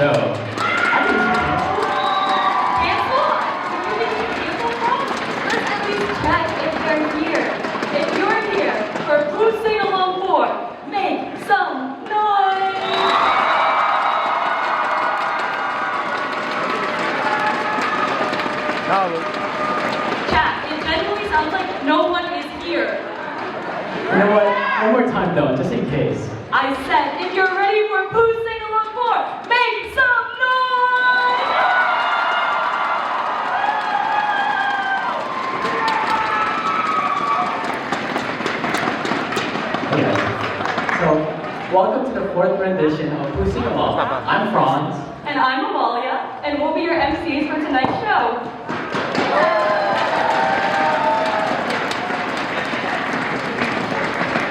show. I didn't Cancel? You think you cancel from? Let's at least check if they're here. If you're here for PUSing-Along 4, make some noise! Chat, it genuinely sounds like no one is here. You know what? One more time though, just in case. I said, if you're ready for PUSing-Along 4, make some noise! Hey guys. So, welcome to the 4th rendition of PUSing-Along. I'm Franz. And I'm Amalia, and we'll be your MCs for tonight's show.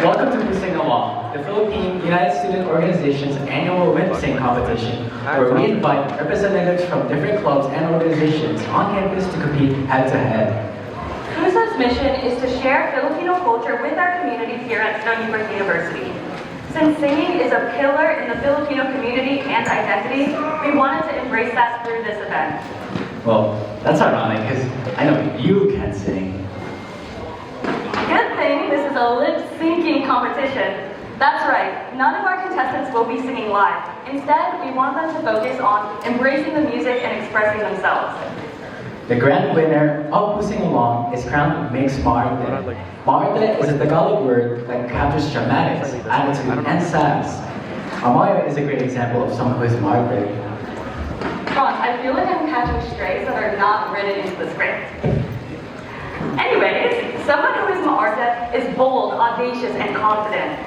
Welcome to PUSing-Along, the Philippine United Student Organization's annual lip-sync competition, where we invite representatives from different clubs and organizations on campus to compete head-to-head. PUSO's mission is to share Filipino culture with our community here at Stony Brook University. Since singing is a pillar in the Filipino community and identity, we wanted to embrace that through this event. Well, that's ironic, because I know you can sing. Good thing this is a lip-syncing competition. That's right, none of our contestants will be singing live. Instead, we want them to focus on embracing the music and expressing themselves. The grand winner of PUSing-Along is crowned Mix Marte. Marte is a Tagalog word that captures dramatics, attitude, and sass. Amalia is a great example of someone who is Marte. Franz, I feel like I'm catching strays that are not written into the script. Anyways, someone who is Marte is bold, audacious, and confident.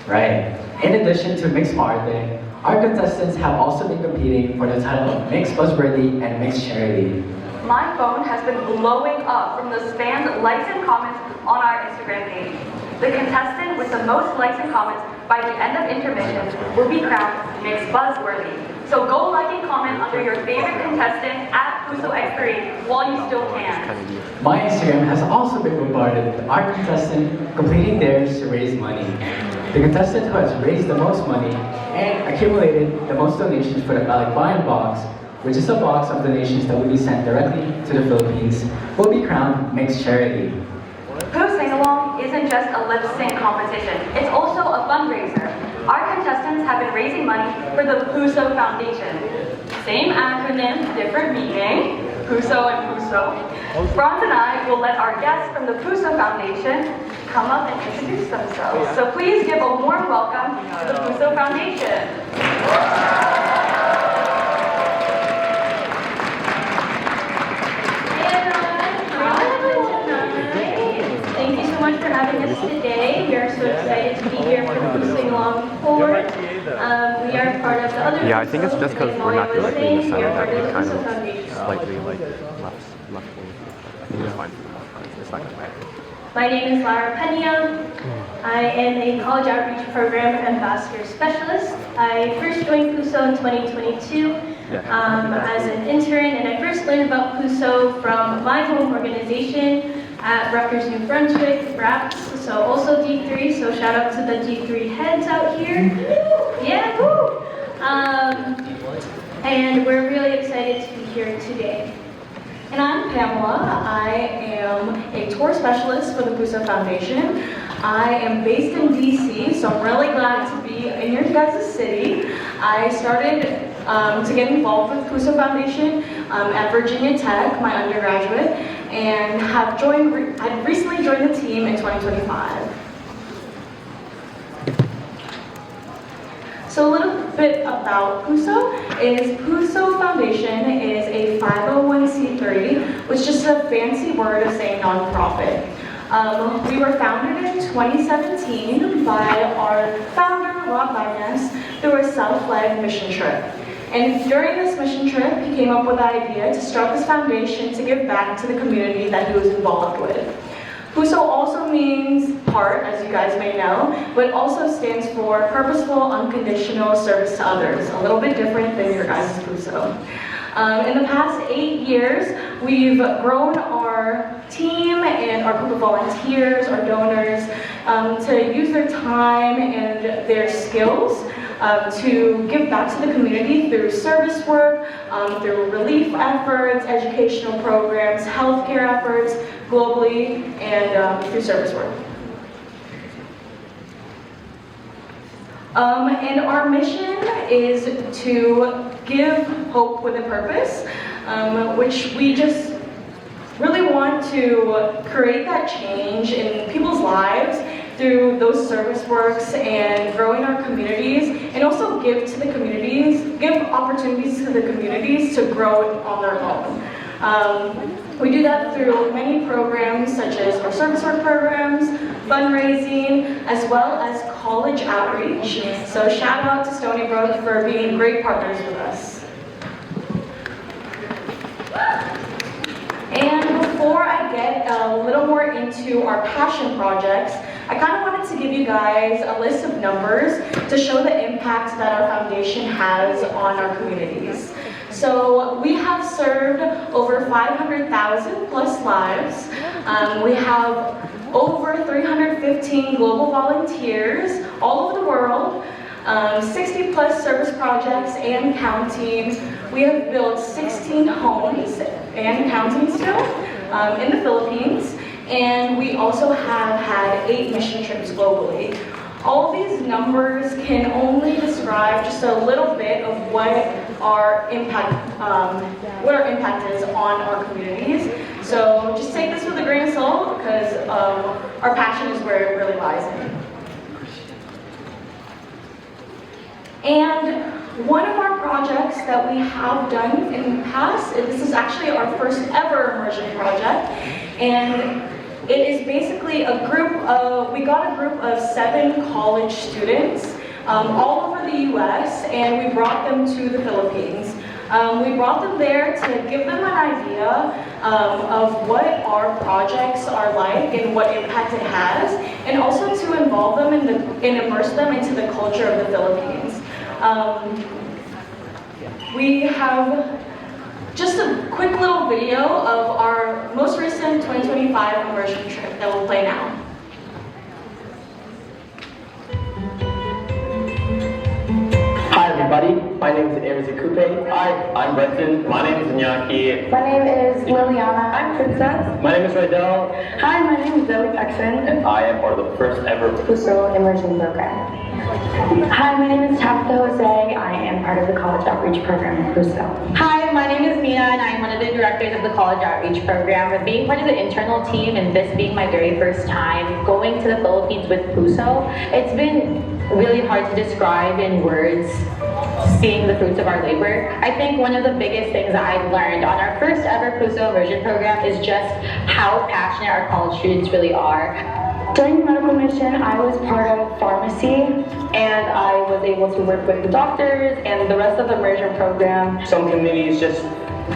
Right. In addition to Mix Marte, our contestants have also been competing for the title of Mix Buzzworthy and Mix Charity. My phone has been blowing up from the spammed likes and comments on our Instagram page. The contestant with the most likes and comments by the end of intermission will be crowned Mix Buzzworthy. So go like and comment under your favorite contestant at PUSO-X3 while you still can. My Instagram has also been bombarded with our contestant completing theirs to raise money. The contestant who has raised the most money and accumulated the most donations for the Balik Bayan box, which is a box of donations that will be sent directly to the Philippines, will be crowned Mix Charity. PUSing-Along isn't just a lip-sync competition, it's also a fundraiser. Our contestants have been raising money for the PUSO Foundation. Same acronym, different meaning, PUSO and PUSO. Franz and I will let our guests from the PUSO Foundation come up and introduce themselves. So please give a warm welcome to the PUSO Foundation. Thank you so much for having us today. We are so excited to be here for PUSing-Along 4. We are part of the other. Yeah, I think it's just because we're not directly in the center that it kind of Foundation. slightly like left wing. I think it's fine for the most part. It's not gonna matter. My name is Lara Pena. I am a college outreach program ambassador specialist. I first joined PUSO in 2022 as an intern, and I first learned about PUSO from my home organization at Rutgers, New Brunswick, RAPS, so also D3, so shout out to the D3 heads out here. Yeah, woo! And we're really excited to be here today. And I'm Pamela. I am a tour specialist for the PUSO Foundation. I am based in DC, so I'm really glad to be in your guys' city. I started to get involved with PUSO Foundation at Virginia Tech, my undergraduate, and have I've recently joined the team in 2025. So a little bit about PUSO is PUSO Foundation is a 501c3, which is just a fancy word of saying nonprofit. We were founded in 2017 by our founder, Rob Binance, through a self-led mission trip. And during this mission trip, he came up with the idea to start this foundation to give back to the community that he was involved with. PUSO also means heart, as you guys may know, but also stands for Purposeful Unconditional Service to Others, a little bit different than your guys' PUSO. In the past 8 years, we've grown our our team and our group of volunteers, our donors, to use their time and their skills to give back to the community through service work, through relief efforts, educational programs, healthcare efforts, globally, and through service work. And our mission is to give hope with a purpose, which we just really want to create that change in people's lives through those service works and growing our communities, and also give to the communities, give opportunities to the communities to grow on their own. We do that through many programs such as our service work programs, fundraising, as well as college outreach. So shout out to Stony Brook for being great partners with us. And before I get a little more into our passion projects, I kind of wanted to give you guys a list of numbers to show the impact that our foundation has on our communities. So we have served over 500,000 plus lives. We have over 315 global volunteers all over the world, 60 plus service projects and counting. We have built 16 homes and counting still in the Philippines. And we also have had 8 mission trips globally. All these numbers can only describe just a little bit of what our impact is on our communities. So just take this with a grain of salt, because our passion is where it really lies in. And one of our projects that we have done in the past, this is actually our first ever immersion project, and it is basically a group of, we got a group of 7 college students all over the US, and we brought them to the Philippines. We brought them there to give them an idea of what our projects are like and what impact it has, and also to involve them and immerse them into the culture of the Philippines. We have just a quick little video of our most recent 2025 immersion trip that we'll play now. Hi everybody, my name is Aaron Zakupe. Hi, I'm Brenton. My name is Iñaki. My name is Liliana. I'm Princess. My name is Rydell. Hi, my name is Zoe Paxson. And I am part of the first ever PUSO immersion program. Hi, my name is Tabitha Jose. I am part of the college outreach program at PUSO. Hi, my name is Mina, and I'm one of the directors of the college outreach program. With being part of the internal team and this being my very first time going to the Philippines with PUSO, it's been really hard to describe in words seeing the fruits of our labor. I think one of the biggest things that I've learned on our first ever PUSO immersion program is just how passionate our college students really are. During the medical mission, I was part of pharmacy, and I was able to work with the doctors and the rest of the immersion program. Some communities just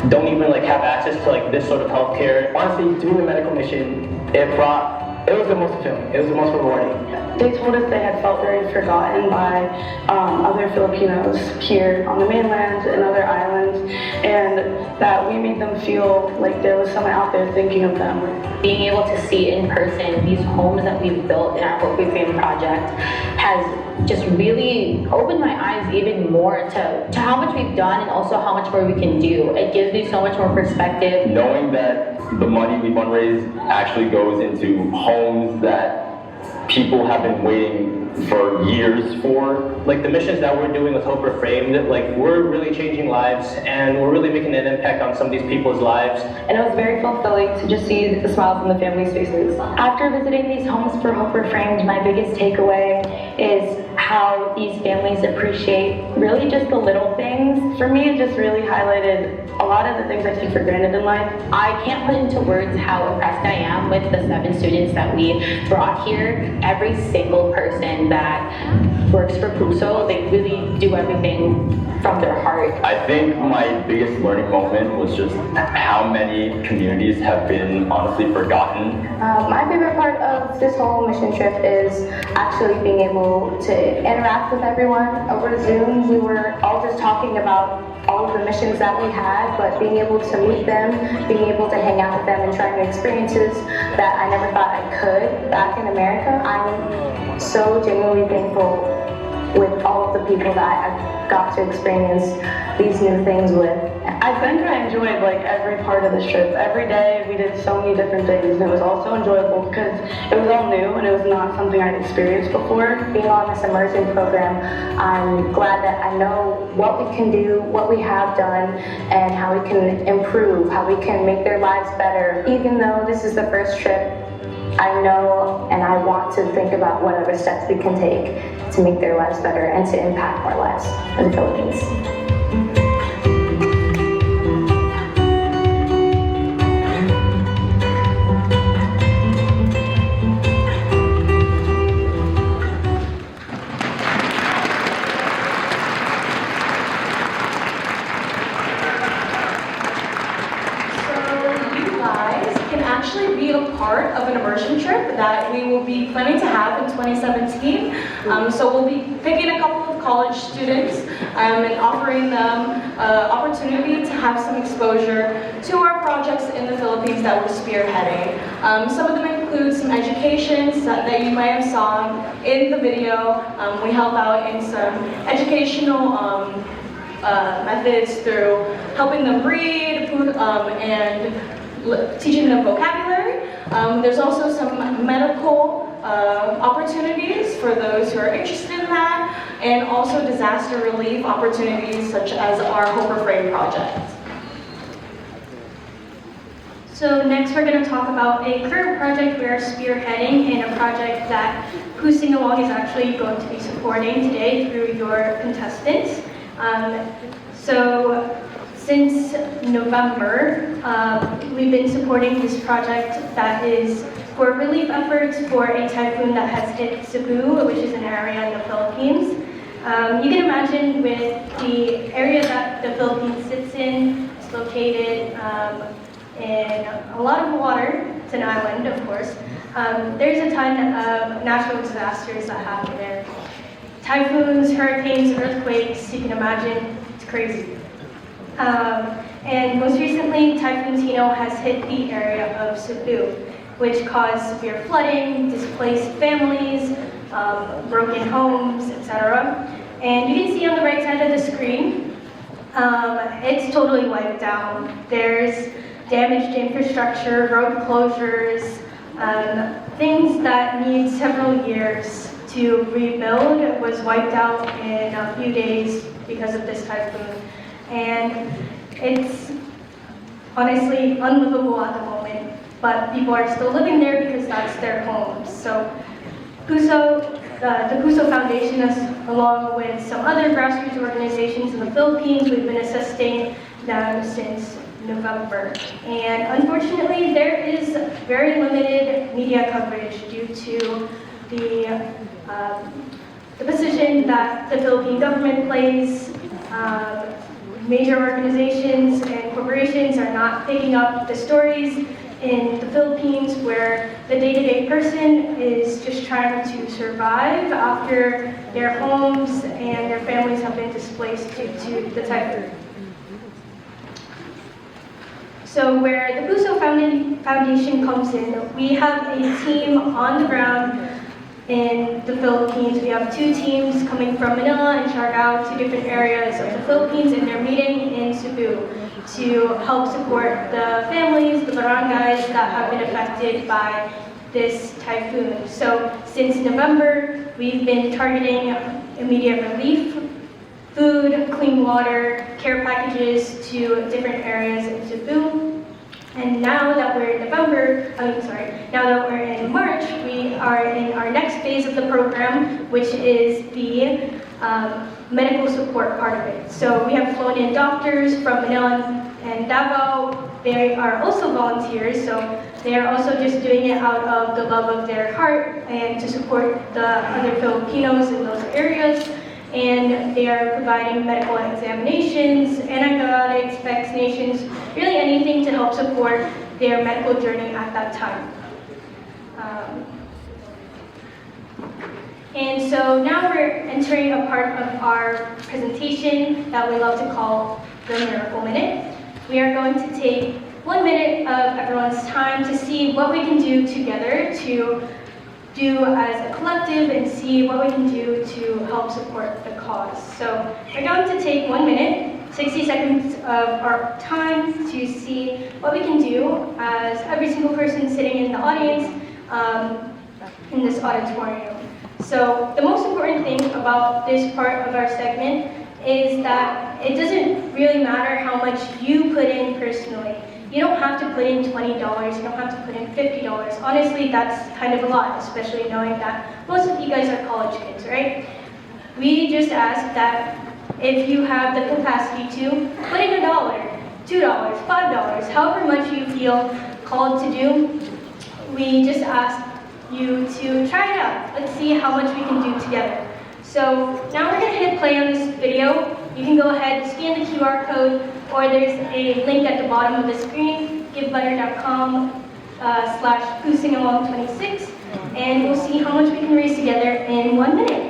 don't even have access to this sort of healthcare. Honestly, doing the medical mission, it was the most fulfilling. It was the most rewarding. They told us they had felt very forgotten by other Filipinos here on the mainland and other islands, and that we made them feel like there was someone out there thinking of them. Being able to see in person these homes that we've built in our Hope We Fame project has just really opened my eyes even more to how much we've done and also how much more we can do. It gives me so much more perspective. Knowing that the money we fundraise actually goes into homes that people have been waiting for years for. The missions that we're doing with Hope Reframed, we're really changing lives, and we're really making an impact on some of these people's lives. And it was very fulfilling to just see the smiles on the families' faces. After visiting these homes for Hope Reframed, my biggest takeaway is how these families appreciate really just the little things. For me, it just really highlighted a lot of the things I take for granted in life. I can't put into words how impressed I am with the 7 students that we brought here. Every single person that works for PUSO, they really do everything from their heart. I think my biggest learning moment was just how many communities have been honestly forgotten. My favorite part of this whole mission trip is actually being able to interact with everyone over Zoom. We were all just talking about all of the missions that we had, but being able to meet them, being able to hang out with them and try new experiences that I never thought I could back in America, I'm so genuinely thankful with all of the people that I've got to experience these new things with. I think I enjoyed like every part of the trip. Every day we did so many different things, and it was all so enjoyable because it was all new and it was not something I'd experienced before. Being on this immersion program, I'm glad that I know what we can do, what we have done, and how we can improve, how we can make their lives better. Even though this is the first trip, I know and I want to think about what other steps we can take to make their lives better and to impact our lives in the Philippines. Actually be a part of an immersion trip that we will be planning to have in 2017. So we'll be picking a couple of college students and offering them opportunity to have some exposure to our projects in the Philippines that we're spearheading. Some of them include some educations that you might have saw in the video. We help out in some educational methods through helping them read and teaching them vocabulary. There's also some medical opportunities for those who are interested in that, and also disaster relief opportunities such as our Hope Frame project. So next we're going to talk about a current project we are spearheading and a project that PUSing-Along is actually going to be supporting today through your contestants. Since November, we've been supporting this project that is for relief efforts for a typhoon that has hit Cebu, which is an area in the Philippines. You can imagine with the area that the Philippines sits in, it's located in a lot of water. It's an island, of course. There's a ton of natural disasters that happen there. Typhoons, hurricanes, earthquakes, you can imagine, it's crazy. And most recently, Typhoon Tino has hit the area of Cebu, which caused severe flooding, displaced families, broken homes, etc. And you can see on the right side of the screen, it's totally wiped out. There's damaged infrastructure, road closures, things that need several years to rebuild. It was wiped out in a few days because of this typhoon. And it's honestly unlivable at the moment, but people are still living there because that's their homes. So PUSO, the PUSO Foundation, along with some other grassroots organizations in the Philippines, we've been assisting them since November. And unfortunately, there is very limited media coverage due to the position that the Philippine government plays. Major organizations and corporations are not picking up the stories in the Philippines where the day-to-day person is just trying to survive after their homes and their families have been displaced due to the typhoon. So where the PUSO Foundation comes in, we have a team on the ground in the Philippines. We have two teams coming from Manila and Siargao, two different areas of the Philippines, and they're meeting in Cebu to help support the families, the barangays that have been affected by this typhoon. So since November, we've been targeting immediate relief, food, clean water, care packages to different areas in Cebu. And now that we're in now that we're in March, we are in our next phase of the program, which is the medical support part of it. So we have flown in doctors from Manila and Davao. They are also volunteers, so they are also just doing it out of the love of their heart and to support the other Filipinos in those areas. And they are providing medical examinations, antibiotics, vaccinations, really anything to help support their medical journey at that time. And so now we're entering a part of our presentation that we love to call the Miracle Minute. We are going to take 1 minute of everyone's time to see what we can do together to do as a collective and see what we can do to help support the cause. So we're going to take 1 minute, 60 seconds of our time to see what we can do as every single person sitting in the audience in this auditorium. So the most important thing about this part of our segment is that it doesn't really matter how much you put in personally. You don't have to put in $20, you don't have to put in $50. Honestly, that's kind of a lot, especially knowing that most of you guys are college kids, right? We just ask that if you have the capacity to put in $1, $2, $5, however much you feel called to do, we just ask you to try it out. Let's see how much we can do together. So now we're going to hit play on this video. You can go ahead, scan the QR code, or there's a link at the bottom of the screen, givebutter.com /PUSing-Along26, and we'll see how much we can raise together in 1 minute.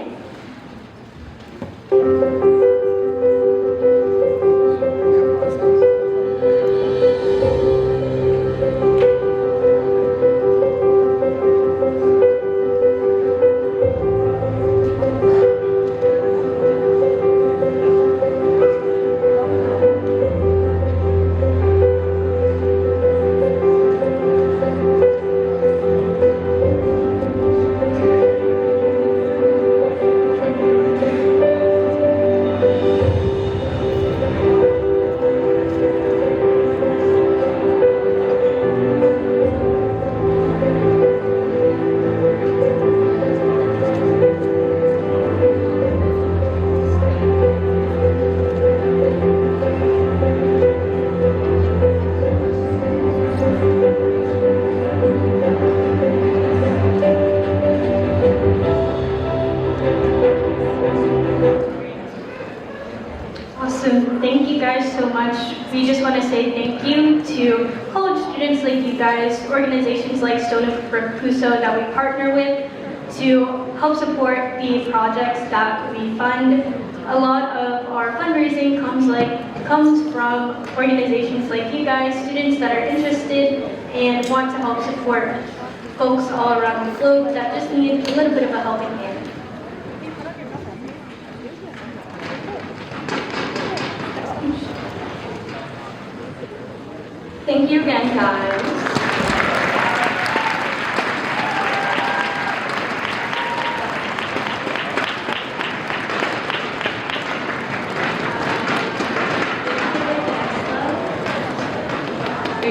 Awesome, thank you guys so much. We just want to say thank you to college students like you guys, organizations like Stone for PUSO that we partner with to help support the projects that we fund. A lot of our fundraising comes from organizations like you guys, students that are interested and want to help support folks all around the globe that just need a little bit of a helping hand. Thank you again, guys.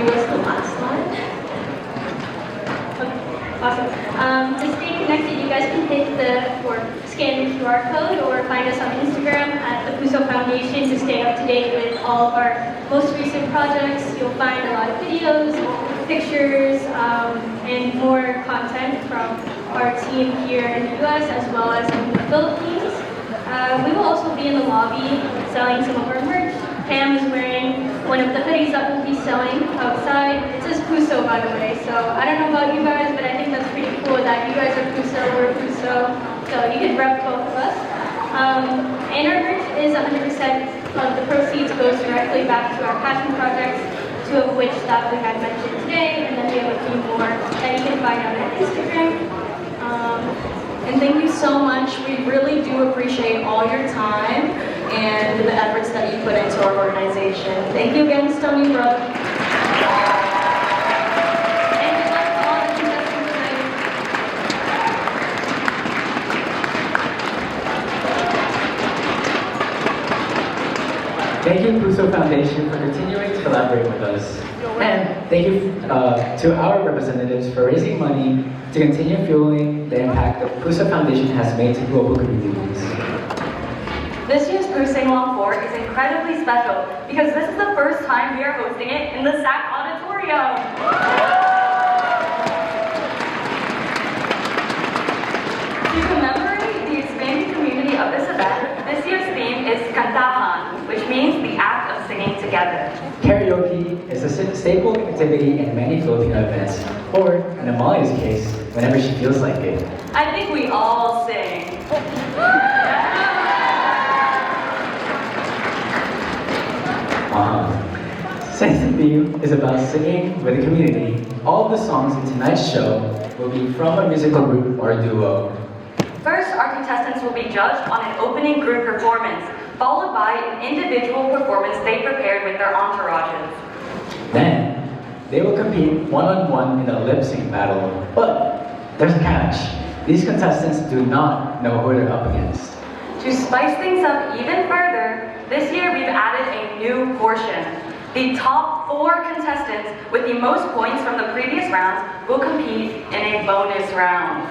What's the last slide? Okay, awesome. To stay connected, you guys can scan the QR code or find us on Instagram at the PUSO Foundation to stay up to date with all of our most recent projects. You'll find a lot of videos, pictures, and more content from our team here in the US as well as in the Philippines. We will also be in the lobby selling some of our merch. Pam is wearing one of the hoodies that we'll be selling outside. It says PUSO, by the way, so I don't know about you guys, but I think that's pretty cool that you guys are PUSO, we're PUSO, so you can rep both of us. And our merch is 100% of the proceeds goes directly back to our passion projects, two of which that we had mentioned today, and then we have a few more that you can find out on Instagram. And thank you so much. We really do appreciate all your time and the efforts that you put into our organization. Thank you again, Stony Brook. And good luck to all the contestants tonight. Thank you, PUSO Foundation, for continuing to collaborate with us. And thank you to our representatives for raising money to continue fueling the impact that PUSO Foundation has made to global communities. This year's PUSing-Along 4 is incredibly special because this is the first time we are hosting it in the SAC auditorium. To commemorate the expanding community of this event, this year's theme is Kantahan, which means the act of singing together. Karaoke is a staple activity in many Filipino events, or in Amalia's case, whenever she feels like it. I think we all sing. Since the theme is about singing with the community, all of the songs in tonight's show will be from a musical group or a duo. First, our contestants will be judged on an opening group performance, followed by an individual performance they prepared with their entourages. Then, they will compete one-on-one in a lip-sync battle. But there's a catch. These contestants do not know who they're up against. To spice things up even further, this year we've added a new portion. The top 4 contestants with the most points from the previous rounds will compete in a bonus round.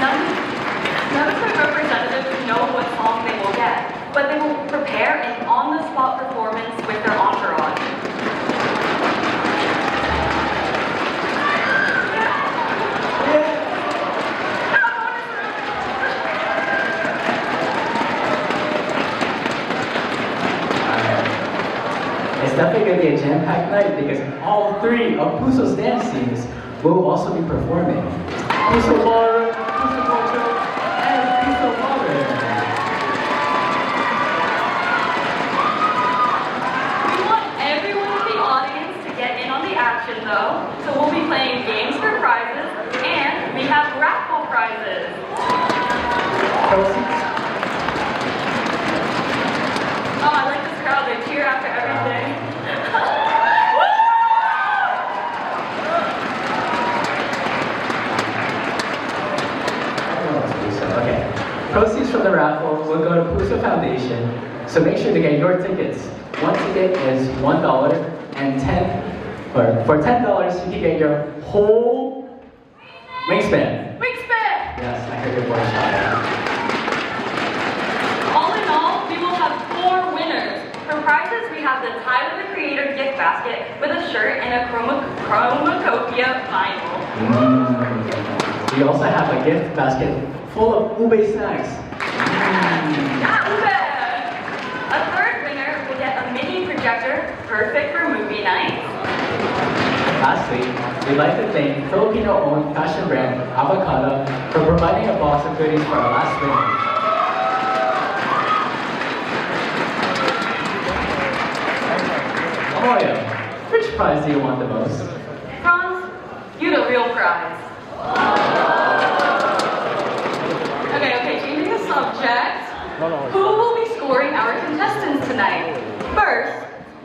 None of the representatives know what song they will get, but they will prepare an on-the-spot performance with their entourage. It's definitely going to be a jam-packed night because all 3 of PUSO's dance teams will also be performing. PUSO Bar, PUSO Culture, and PUSO Water. We want everyone in the audience to get in on the action though, so we'll be playing games for prizes, and we have raffle prizes. Oh, I like this crowd, they cheer after everything. Okay. Proceeds from the raffle will go to PUSO Foundation, so make sure to get your tickets. One ticket is $1, and for $10 you can get your whole wingspan. Wingspan! Yes, I heard your voice shot. All in all, we will have 4 winners. For prizes, we have the Tyler the Creator gift basket with a shirt and a Chromacopia vinyl. We also have a gift basket full of ube snacks. Ube! A 3rd winner will get a mini projector, perfect for movie night. Lastly, we'd like to thank Filipino-owned fashion brand Avocado for providing a box of goodies for our last winner. Amoya, which prize do you want the most? Franz, you the real prize. Okay, changing the subject. Who will be scoring our contestants tonight? First,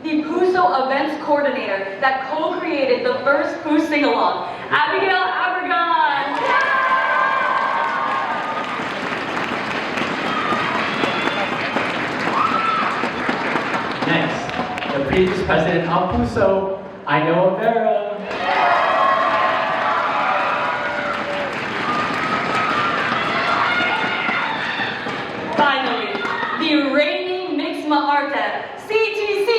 the PUSO events coordinator that co-created the first PUSing-Along, Abigail Abergon. Next, the previous president of PUSO, I know Vera. Finally, the reigning Mixma Arte, CTC